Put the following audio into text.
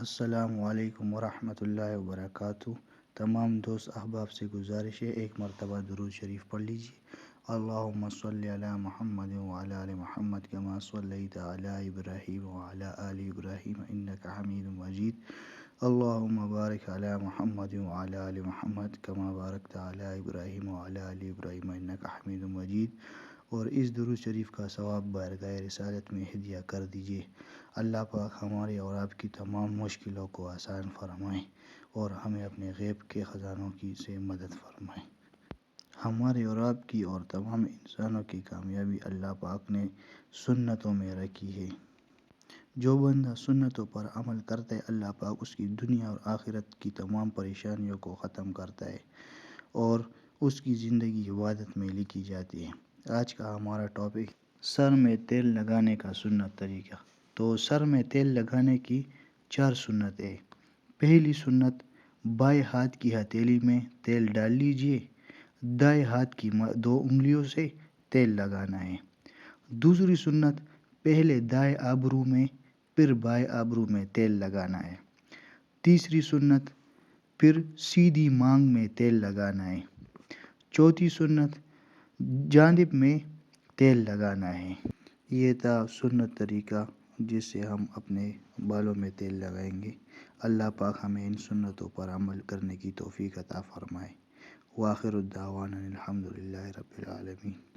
السلام علیکم ورحمۃ اللہ وبرکاتہ۔ تمام دوست احباب سے گزارش ہے ایک مرتبہ درود شریف پڑھ لیجیے۔ اللہم صلی علی محمد وعلی آل محمد کما صلیت علی ابراہیم وعلی آل ابراہیم انک حمید مجید۔ اللہم بارک علی محمد وعلی آل محمد کما بارکت علی ابراہیم وعلی آل ابراہیم انک حمید مجید۔ اور اس درود شریف کا ثواب بارگاہ رسالت میں ہدیہ کر دیجیے۔ اللہ پاک ہمارے اور آپ کی تمام مشکلوں کو آسان فرمائیں اور ہمیں اپنے غیب کے خزانوں کی سے مدد فرمائیں۔ ہمارے اور آپ کی اور تمام انسانوں کی کامیابی اللہ پاک نے سنتوں میں رکھی ہے۔ جو بندہ سنتوں پر عمل کرتا ہے اللہ پاک اس کی دنیا اور آخرت کی تمام پریشانیوں کو ختم کرتا ہے اور اس کی زندگی عبادت میں لکھی جاتی ہے۔ آج کا ہمارا ٹاپک سر میں تیل لگانے کا سنت طریقہ۔ تو سر میں تیل لگانے کی 4 سنت ہے۔ پہلی سنت، بائیں ہاتھ کی ہتھیلی میں تیل ڈال لیجئے، دائیں ہاتھ کی 2 انگلیوں سے تیل لگانا ہے۔ دوسری سنت، پہلے دائیں ابرو میں پھر بائیں ابرو میں تیل لگانا ہے۔ تیسری سنت، پھر سیدھی مانگ میں تیل لگانا ہے۔ چوتھی سنت، جانب میں تیل لگانا ہے۔ یہ تھا سنت طریقہ جس سے ہم اپنے بالوں میں تیل لگائیں گے۔ اللہ پاک ہمیں ان سنتوں پر عمل کرنے کی توفیق عطا فرمائے۔ وآخر الدعوانا الحمد للہ رب العالمین۔